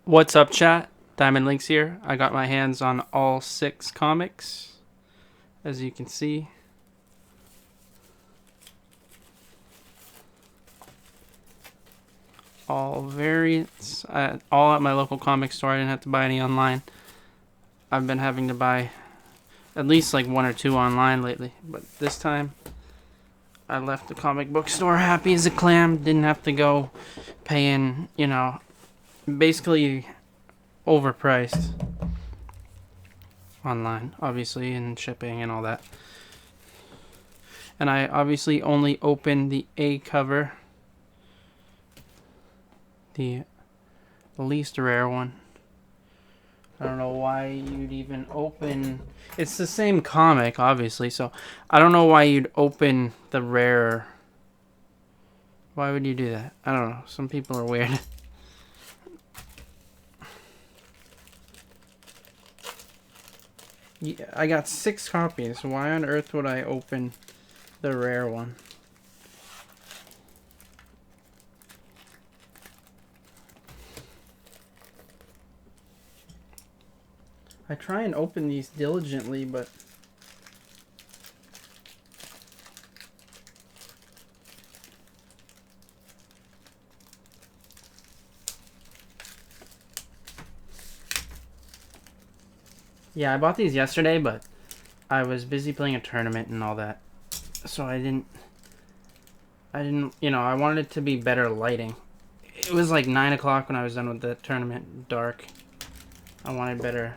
What's up, chat? DiamondLynxx here. I got my hands on all 6 comics, as you can see. All variants, all at my local comic store. I didn't have to buy any online. I've been having to buy at least like 1 or 2 online lately, but this time I left the comic book store happy as a clam. Didn't have to go paying, basically overpriced online, obviously, and shipping and all that. And I obviously only opened the A cover, the least rare one. I don't know why you'd even open... It's the same comic, obviously, so I don't know why you'd open the rare. Why would you do that? I don't know. Some people are weird. Yeah, I got 6 copies. Why on earth would I open the rare one? I try and open these diligently, but... Yeah, I bought these yesterday, but I was busy playing a tournament and all that. So I didn't, I wanted it to be better lighting. It was like 9 o'clock when I was done with the tournament, dark. I wanted better.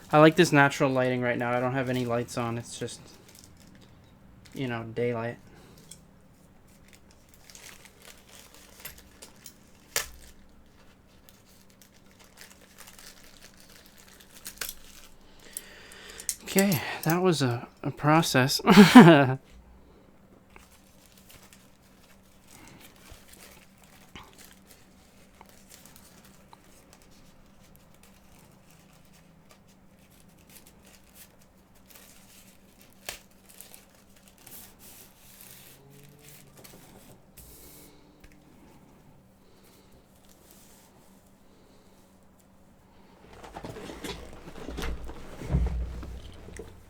I like this natural lighting right now. I don't have any lights on. It's just, daylight. Okay, that was a process.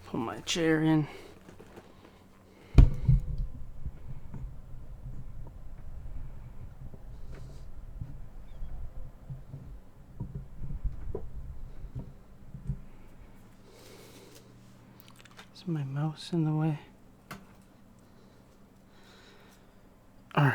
Put my chair in. Is my mouse in the way? Alright.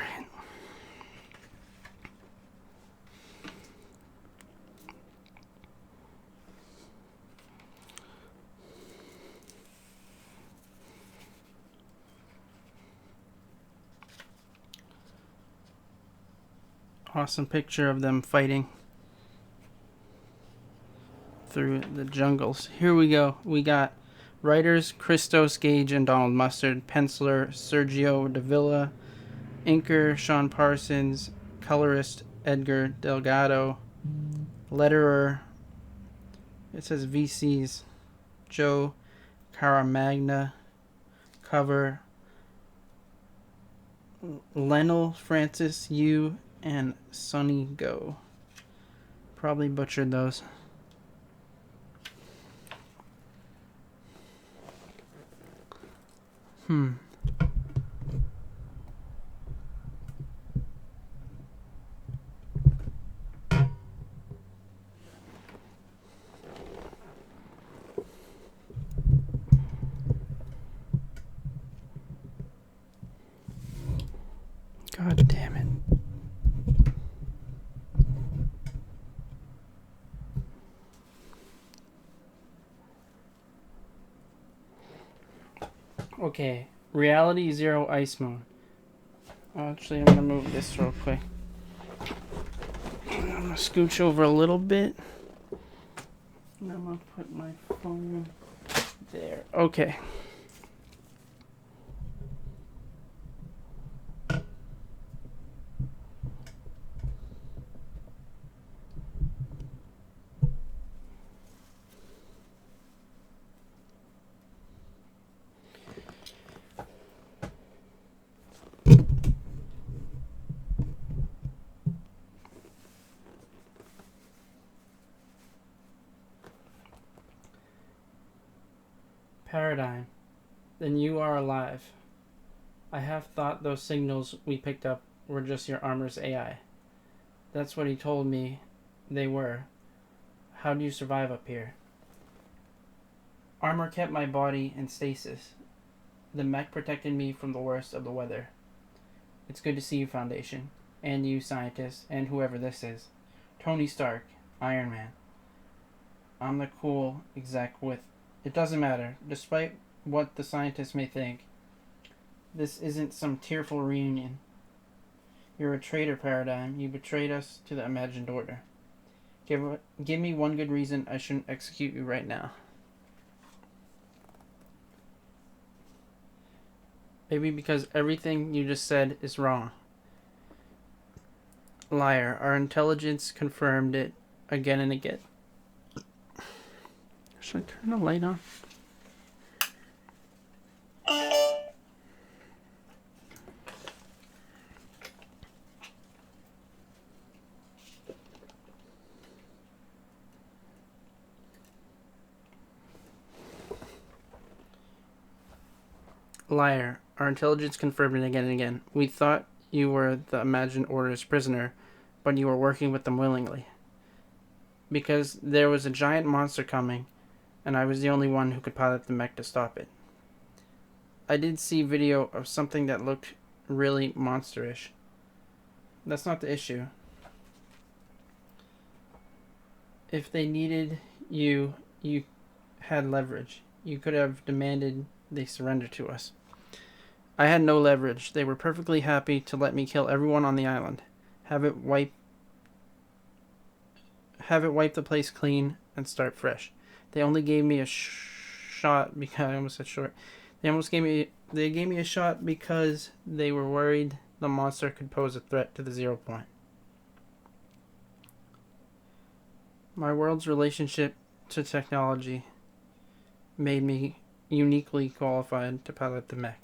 Awesome picture of them fighting through the jungles. Here we go. We got writers Christos Gage and Donald Mustard, penciler Sergio Davila, inker Sean Parsons, colorist Edgar Delgado, letterer, it says VCs, Joe Caramagna, cover Lionel Francis Yu and Sonny Go. Probably butchered those. God damn it. Okay, Reality Zero Ice Moon. Actually, I'm gonna move this real quick. I'm gonna scooch over a little bit. And I'm gonna put my phone there. Okay. Paradigm, then you are alive. I have thought those signals we picked up were just your armor's AI. That's what he told me they were. How do you survive up here? Armor kept my body in stasis. The mech protected me from the worst of the weather. It's good to see you, Foundation. And you, scientists, and whoever this is. Tony Stark, Iron Man. I'm the cool exec with... It doesn't matter. Despite what the scientists may think, this isn't some tearful reunion. You're a traitor, Paradigm. You betrayed us to the imagined order. Give me one good reason I shouldn't execute you right now. Maybe because everything you just said is wrong. Liar. Our intelligence confirmed it again and again. Should I turn the light on? Liar. Our intelligence confirmed it again and again. We thought you were the imagined order's prisoner, but you were working with them willingly. Because there was a giant monster coming, and I was the only one who could pilot the mech to stop it. I did see video of something that looked really monsterish. That's not the issue. If they needed you, you had leverage. You could have demanded they surrender to us. I had no leverage. They were perfectly happy to let me kill everyone on the island. Have it wipe the place clean and start fresh. They only gave me a shot because I almost said short. They gave me a shot because they were worried the monster could pose a threat to the 0 point. My world's relationship to technology made me uniquely qualified to pilot the mech.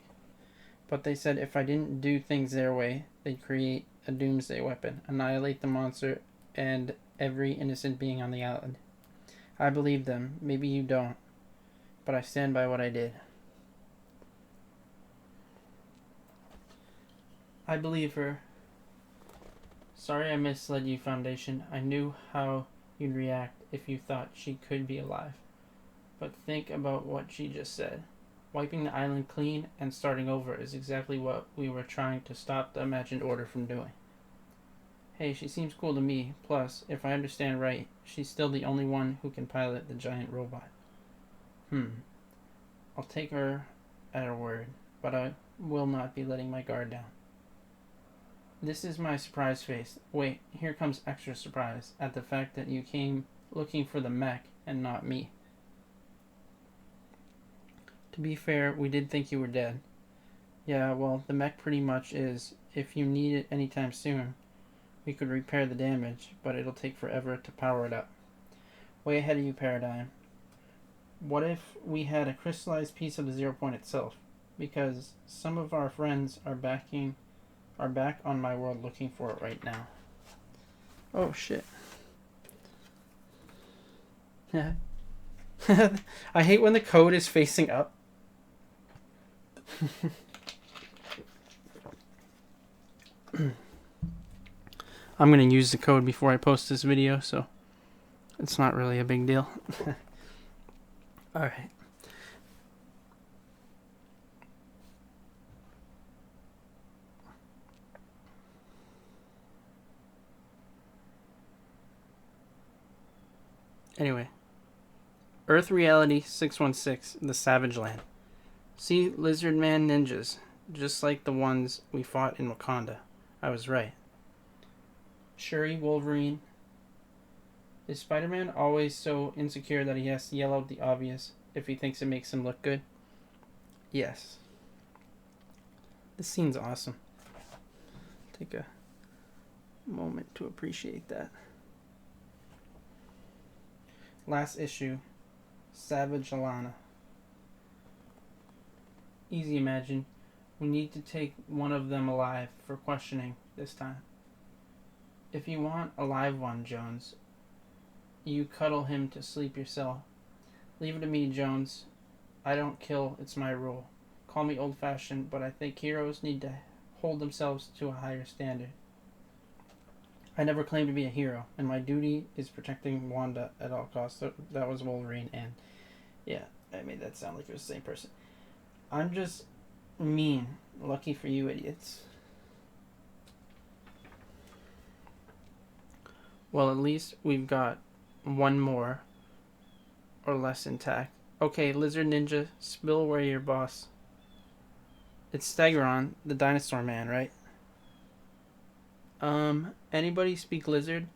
But they said if I didn't do things their way, they'd create a doomsday weapon, annihilate the monster and every innocent being on the island. I believe them. Maybe you don't. But I stand by what I did. I believe her. Sorry I misled you, Foundation. I knew how you'd react if you thought she could be alive. But think about what she just said. Wiping the island clean and starting over is exactly what we were trying to stop the imagined order from doing. Hey, she seems cool to me. Plus, if I understand right, she's still the only one who can pilot the giant robot. I'll take her at her word, but I will not be letting my guard down. This is my surprise face. Wait, here comes extra surprise at the fact that you came looking for the mech and not me. To be fair, we did think you were dead. Yeah, well, the mech pretty much is. If you need it anytime soon, we could repair the damage, but it'll take forever to power it up. Way ahead of you, Paradigm. What if we had a crystallized piece of the 0 point itself? Because some of our friends are back on my world looking for it right now. Oh, shit. I hate when the code is facing up. I'm going to use the code before I post this video, so it's not really a big deal. Alright. Anyway. Earth Reality 616, the Savage Land. See, lizard man ninjas, just like the ones we fought in Wakanda. I was right. Shuri, Wolverine. Is Spider-Man always so insecure that he has to yell out the obvious if he thinks it makes him look good? Yes. This scene's awesome. Take a moment to appreciate that. Last issue. Savage Alana. Easy, Imagine. We need to take one of them alive for questioning this time. If you want a live one, Jones, you cuddle him to sleep yourself. Leave it to me, Jones. I don't kill, it's my rule. Call me old-fashioned, but I think heroes need to hold themselves to a higher standard. I never claimed to be a hero, and my duty is protecting Wanda at all costs. That was Wolverine, and yeah, I made that sound like it was the same person. I'm just mean. Lucky for you idiots. Well, at least we've got one more or less intact. Okay, Lizard Ninja, spill where your boss. It's Stegron, the dinosaur man, right? Anybody speak lizard?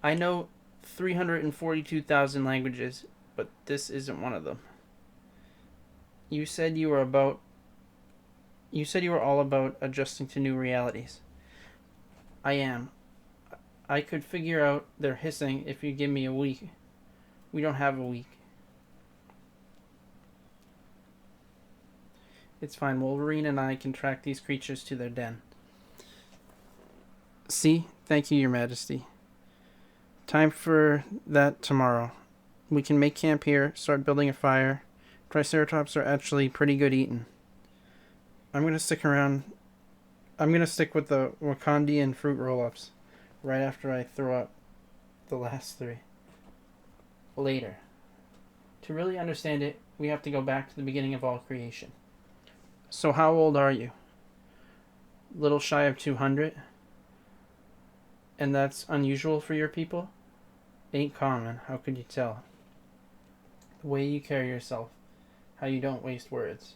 I know 342,000 languages, but this isn't one of them. You said you were all about adjusting to new realities. I am. I could figure out their hissing if you give me a week. We don't have a week. It's fine. Wolverine and I can track these creatures to their den. See? Thank you, Your Majesty. Time for that tomorrow. We can make camp here, start building a fire. Triceratops are actually pretty good eating. I'm gonna stick with the Wakandian fruit roll-ups right after I throw up the last three. Later. To really understand it, we have to go back to the beginning of all creation. So how old are you? Little shy of 200? And that's unusual for your people? Ain't common, how could you tell? The way you carry yourself, how you don't waste words.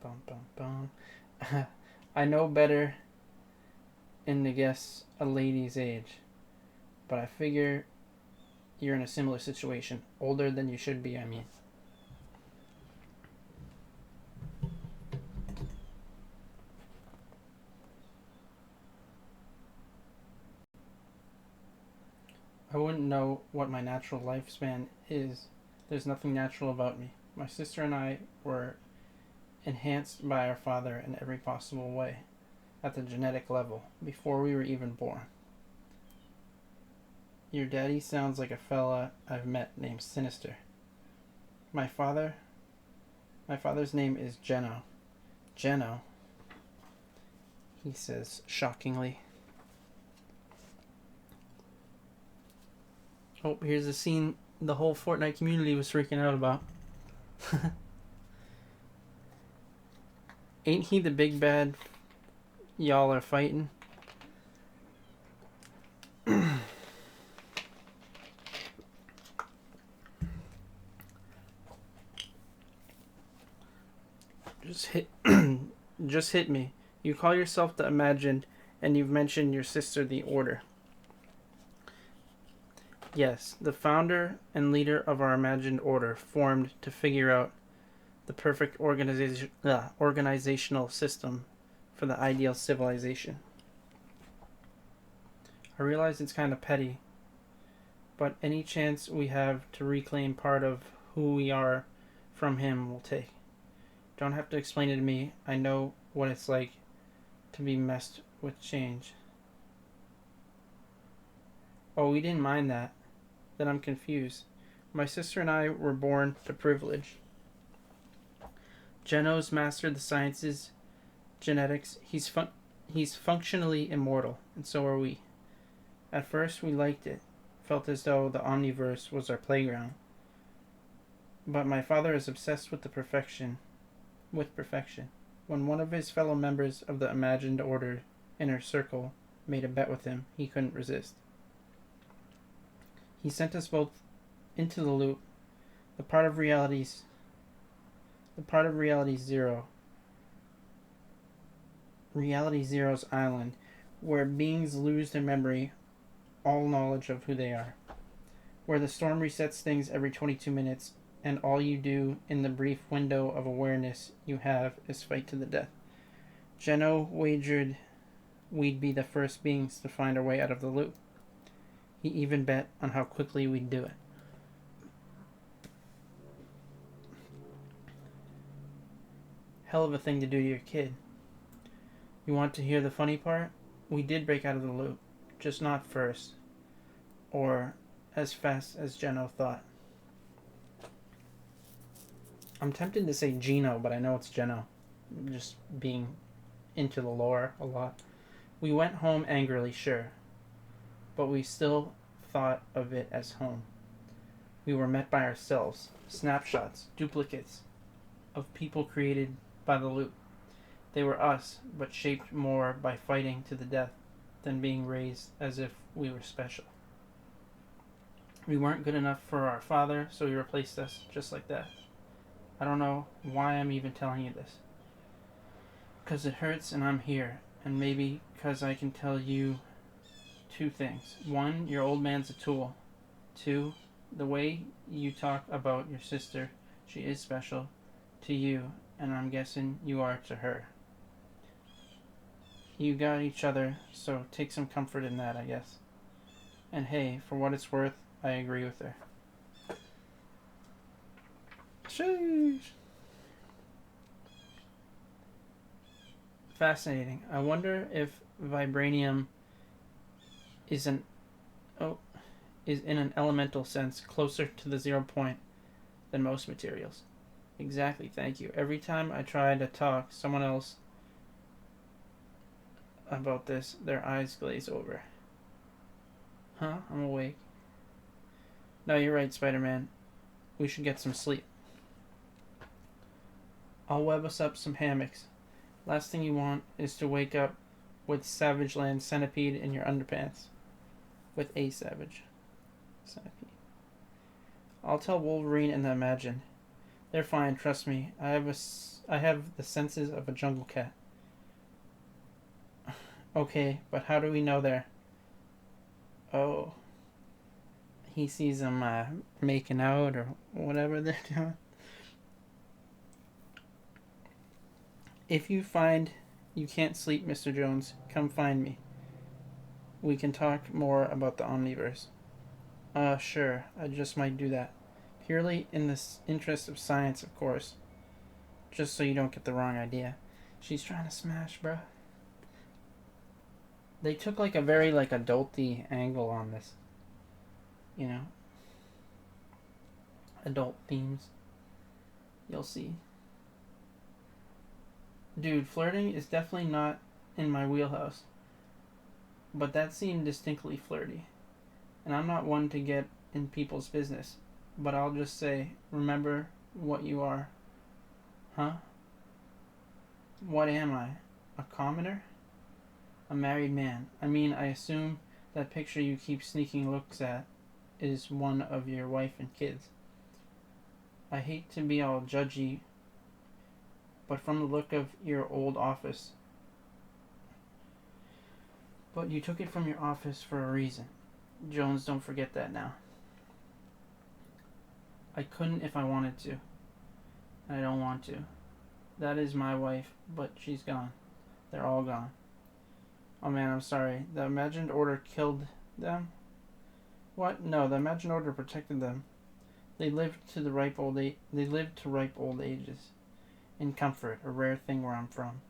Bum bum bum. I know better in to guess a lady's age, but I figure you're in a similar situation. Older than you should be, I mean. I wouldn't know what my natural lifespan is. There's nothing natural about me. My sister and I were enhanced by our father in every possible way, at the genetic level, before we were even born. Your daddy sounds like a fella I've met named Sinister. My father's name is Geno. Geno, he says shockingly. Oh, here's a scene the whole Fortnite community was freaking out about. Ain't he the big bad y'all are fighting? Just hit me. You call yourself the Imagined, and you've mentioned your sister, the Order. Yes, the founder and leader of our imagined order formed to figure out the perfect organizational system for the ideal civilization. I realize it's kind of petty, but any chance we have to reclaim part of who we are from him we'll take. Don't have to explain it to me. I know what it's like to be messed with change. Oh, we didn't mind that. Then I'm confused. My sister and I were born to privilege. Geno's mastered the sciences, genetics. He's functionally immortal, and so are we. At first, we liked it. Felt as though the Omniverse was our playground. But my father is obsessed with perfection. When one of his fellow members of the Imagined Order inner circle made a bet with him, he couldn't resist. He sent us both into the loop, the part of reality zero, reality zero's island, where beings lose their memory, all knowledge of who they are, where the storm resets things every 22 minutes, and all you do in the brief window of awareness you have is fight to the death. Geno wagered we'd be the first beings to find our way out of the loop. He even bet on how quickly we'd do it. Hell of a thing to do to your kid. You want to hear the funny part? We did break out of the loop, just not first, or as fast as Geno thought. I'm tempted to say Geno, but I know it's Geno. Just being into the lore a lot. We went home angrily, sure, but we still thought of it as home. We were met by ourselves, snapshots, duplicates of people created by the loop. They were us, but shaped more by fighting to the death than being raised as if we were special. We weren't good enough for our father, so he replaced us just like that. I don't know why I'm even telling you this. 'Cause it hurts and I'm here, and maybe 'cause I can tell you two things. One, your old man's a tool. Two, the way you talk about your sister, she is special to you, and I'm guessing you are to her. You got each other, so take some comfort in that, I guess. And hey, for what it's worth, I agree with her. Sheesh. Fascinating. I wonder if vibranium is in an elemental sense closer to the 0 point than most materials. Exactly, thank you. Every time I try to talk someone else about this, their eyes glaze over. Huh? I'm awake. No, you're right, Spider-Man. We should get some sleep. I'll web us up some hammocks. Last thing you want is to wake up with Savage Land Centipede in your underpants. With a Savage Centipede. I'll tell Wolverine and the Imagine. They're fine, trust me. I have the senses of a jungle cat. Okay, but how do we know they're... Oh. He sees them making out or whatever they're doing. If you find you can't sleep, Mr. Jones, come find me. We can talk more about the Omniverse. Sure, I just might do that. Purely in the interest of science, of course. Just so you don't get the wrong idea. She's trying to smash, bruh. They took like a very like adulty angle on this. You know? Adult themes. You'll see. Dude, flirting is definitely not in my wheelhouse. But that seemed distinctly flirty. And I'm not one to get in people's business. But I'll just say, remember what you are. Huh? What am I? A commoner? A married man. I mean, I assume that picture you keep sneaking looks at is one of your wife and kids. I hate to be all judgy, but from the look of your old office. But you took it from your office for a reason. Jones, don't forget that now. I couldn't if I wanted to. And I don't want to. That is my wife, but she's gone. They're all gone. Oh man, I'm sorry. The imagined order killed them? What? No, the imagined order protected them. They lived to ripe old ages. In comfort, a rare thing where I'm from.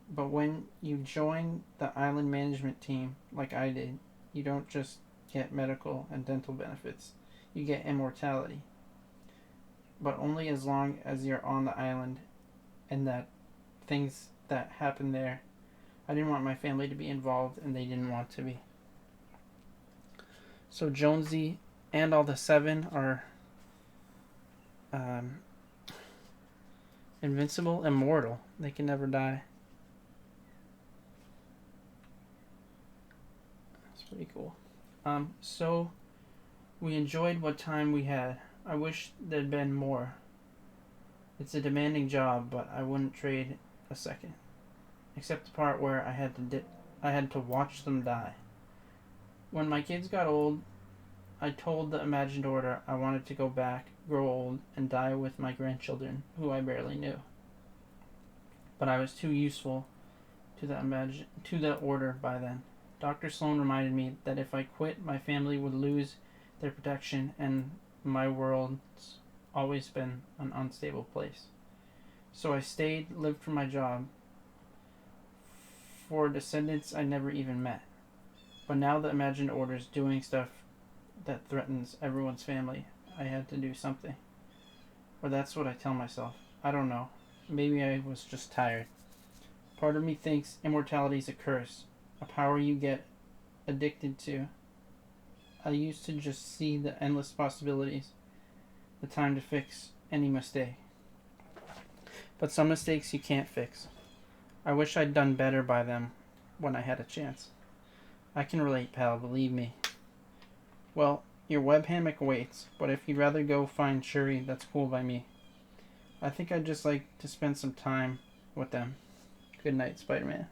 But when you join the island management team, like I did, you don't just get medical and dental benefits. You get immortality. But only as long as you're on the island and that things that happen there. I didn't want my family to be involved and they didn't want to be. So Jonesy and all the 7 are invincible, immortal. They can never die. That's pretty cool. So we enjoyed what time we had. I wish there'd been more. It's a demanding job, but I wouldn't trade a second. Except the part where I had to watch them die. When my kids got old, I told the imagined order I wanted to go back, grow old, and die with my grandchildren, who I barely knew. But I was too useful to the order by then. Dr. Sloan reminded me that if I quit, my family would lose their protection, and my world's always been an unstable place. So I stayed, lived for my job, for descendants I never even met. But now the imagined order's doing stuff that threatens everyone's family, I had to do something. Or that's what I tell myself. I don't know. Maybe I was just tired. Part of me thinks immortality is a curse, a power you get addicted to. I used to just see the endless possibilities, the time to fix any mistake. But some mistakes you can't fix. I wish I'd done better by them when I had a chance. I can relate, pal, believe me. Well, your web hammock waits, but if you'd rather go find Shuri, that's cool by me. I think I'd just like to spend some time with them. Good night, Spider-Man.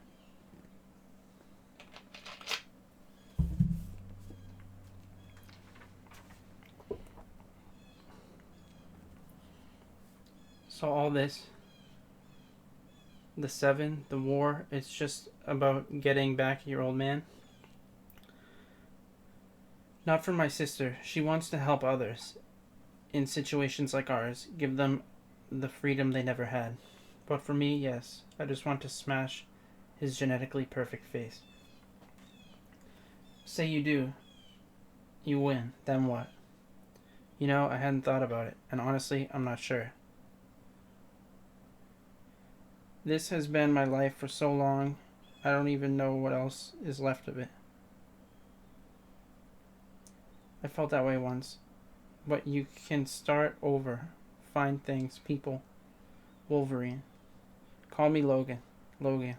So all this, the Seven, the war, it's just about getting back at your old man. Not for my sister. She wants to help others in situations like ours, give them the freedom they never had. But for me, yes, I just want to smash his genetically perfect face. Say you do. You win. Then what? You know, I hadn't thought about it, and honestly, I'm not sure. This has been my life for so long, I don't even know what else is left of it. I felt that way once. But you can start over. Find things, people. Wolverine. Call me Logan. Logan.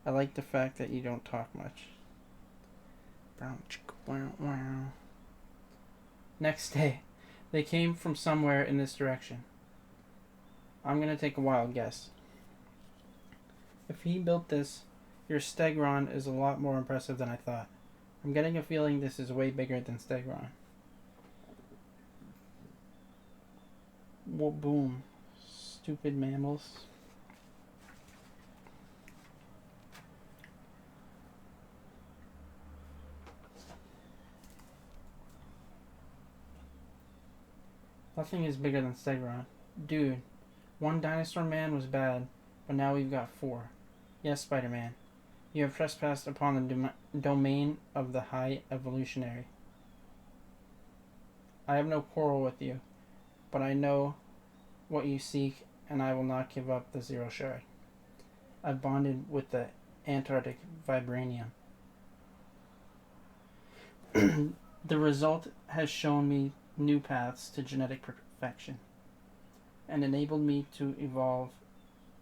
I like the fact that you don't talk much. Next day, they came from somewhere in this direction. I'm gonna take a wild guess. If he built this, your Stegron is a lot more impressive than I thought. I'm getting a feeling this is way bigger than Stegron. Whoa, boom. Stupid mammals. Nothing is bigger than Stegron. Dude, one dinosaur man was bad, but now we've got 4. Yes, Spider-Man. You have trespassed upon the domain of the High Evolutionary. I have no quarrel with you, but I know what you seek, and I will not give up the Zero Shard. I've bonded with the Antarctic Vibranium. The result has shown me new paths to genetic perfection, and enabled me to evolve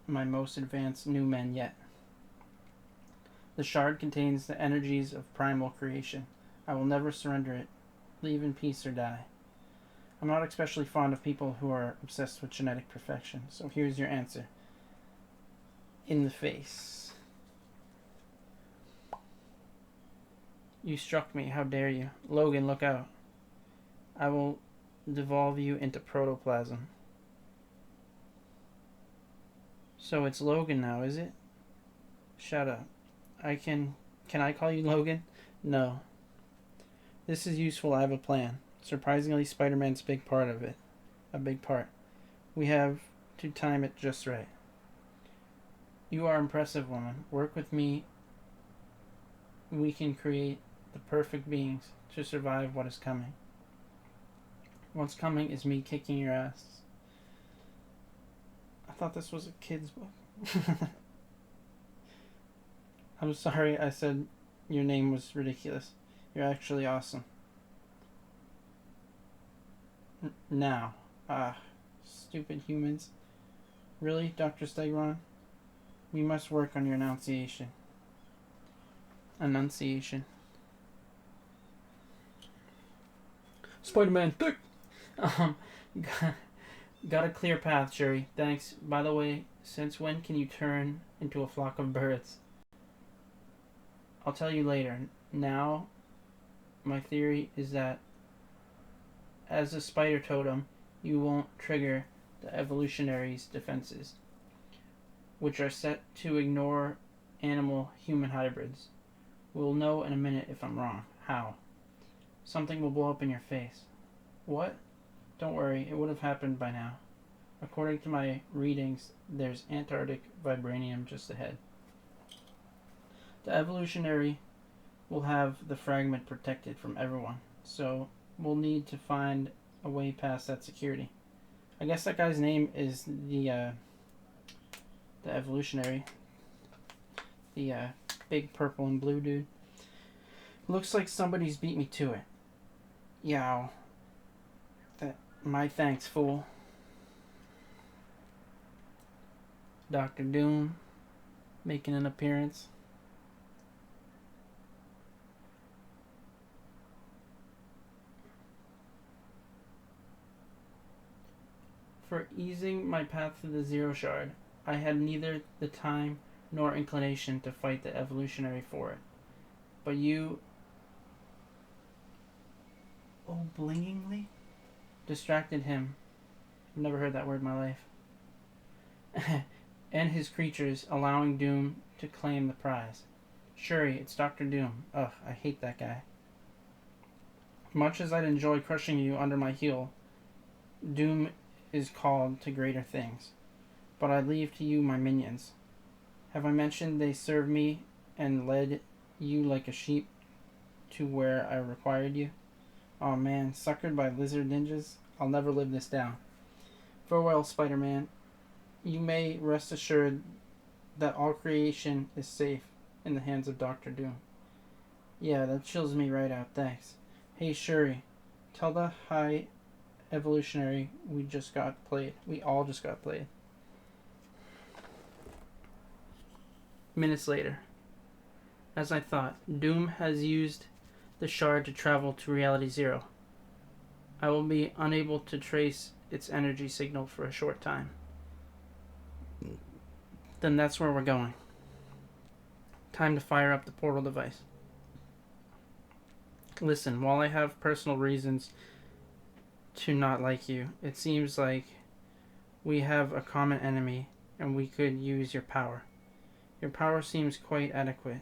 my most advanced new men yet. The shard contains the energies of primal creation. I will never surrender it. Leave in peace or die. I'm not especially fond of people who are obsessed with genetic perfection, so here's your answer. In the face. You struck me, how dare you. Logan, look out. I will devolve you into protoplasm. So it's Logan now, is it? Shut up. Can I call you Logan? No. This is useful, I have a plan. Surprisingly, Spider-Man's a big part of it. A big part. We have to time it just right. You are impressive, woman. Work with me. We can create the perfect beings to survive what is coming. What's coming is me kicking your ass. I thought this was a kid's book. I'm sorry I said your name was ridiculous. You're actually awesome. Now. Stupid humans. Really, Dr. Stegron? We must work on your enunciation. Spider-Man, thick! Got a clear path, Shuri. Thanks. By the way, since when can you turn into a flock of birds? I'll tell you later. Now, my theory is that as a spider totem, you won't trigger the evolutionary's defenses, which are set to ignore animal-human hybrids. We'll know in a minute if I'm wrong. How? Something will blow up in your face. What? Don't worry, it would have happened by now. According to my readings, there's Antarctic Vibranium just ahead. The evolutionary will have the fragment protected from everyone. So we'll need to find a way past that security. I guess that guy's name is the evolutionary. The big purple and blue dude. Looks like somebody's beat me to it. Yow. My thanks, fool. Dr. Doom making an appearance. For easing my path to the Zero Shard, I had neither the time nor inclination to fight the evolutionary for it. But you, blingingly, distracted him. I've never heard that word in my life. And his creatures, allowing Doom to claim the prize. Shuri, it's Dr. Doom. Ugh, I hate that guy. Much as I'd enjoy crushing you under my heel, Doom is called to greater things. But I leave to you my minions. Have I mentioned they served me and led you like a sheep to where I required you? Oh man, suckered by lizard ninjas? I'll never live this down. Farewell, Spider-Man. You may rest assured that all creation is safe in the hands of Dr. Doom. Yeah, that chills me right out, thanks. Hey Shuri, tell the high evolutionary we all just got played. Minutes later. As I thought, Doom has used the shard to travel to Reality Zero. I will be unable to trace its energy signal for a short time. Then that's where we're going. Time to fire up the portal device. Listen, while I have personal reasons to not like you, it seems like we have a common enemy and we could use your power. Your power seems quite adequate.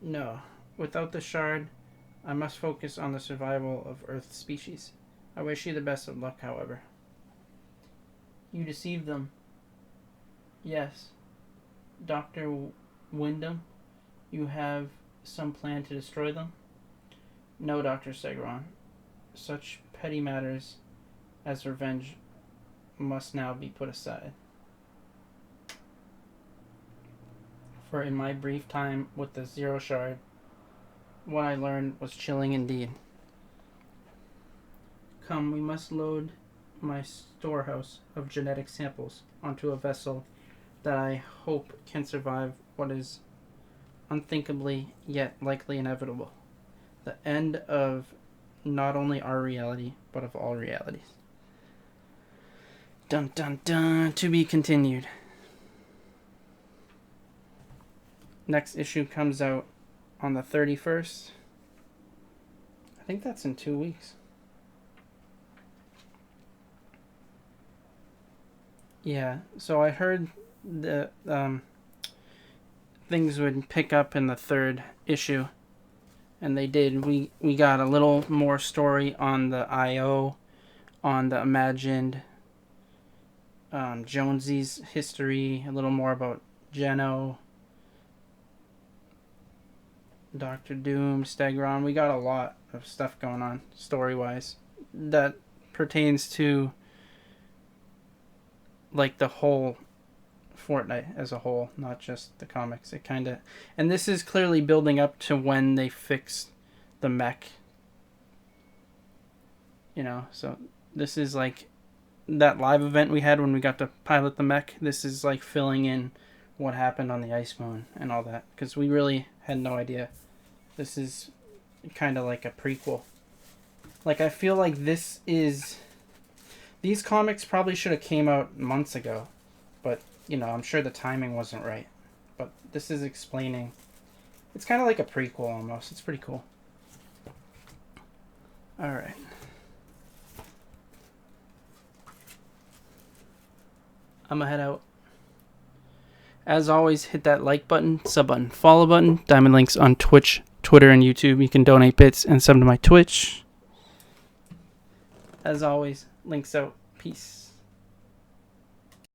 No, without the shard, I must focus on the survival of Earth's species. I wish you the best of luck, however. You deceived them. Yes. Dr. Wyndham, you have some plan to destroy them? No, Dr. Stegron. Such petty matters as revenge must now be put aside. For in my brief time with the Zero Shard, what I learned was chilling indeed. Come, we must load my storehouse of genetic samples onto a vessel that I hope can survive what is unthinkably yet likely inevitable. The end of not only our reality, but of all realities. Dun dun dun, to be continued. Next issue comes out on the 31st. I think that's in 2 weeks. Yeah, so I heard the things would pick up in the third issue, and they did. We got a little more story on the I.O., on the imagined Jonesy's history, a little more about Geno, Dr. Doom, Stegron. We got a lot of stuff going on story-wise that pertains to like the whole Fortnite as a whole, not just the comics. It kind of, and this is clearly building up to when they fixed the mech. You know, so this is like that live event we had when we got to pilot the mech. This is like filling in what happened on the Ice Moon and all that, because we really had no idea. This is kind of like a prequel. Like, I feel like these comics probably should have came out months ago, but, you know, I'm sure the timing wasn't right. But this is explaining. It's kind of like a prequel almost. It's pretty cool. Alright. I'm gonna head out. As always, hit that like button, sub button, follow button, DiamondLynxx on Twitch, Twitter, and YouTube. You can donate bits and sub to my Twitch. As always, links out. Peace.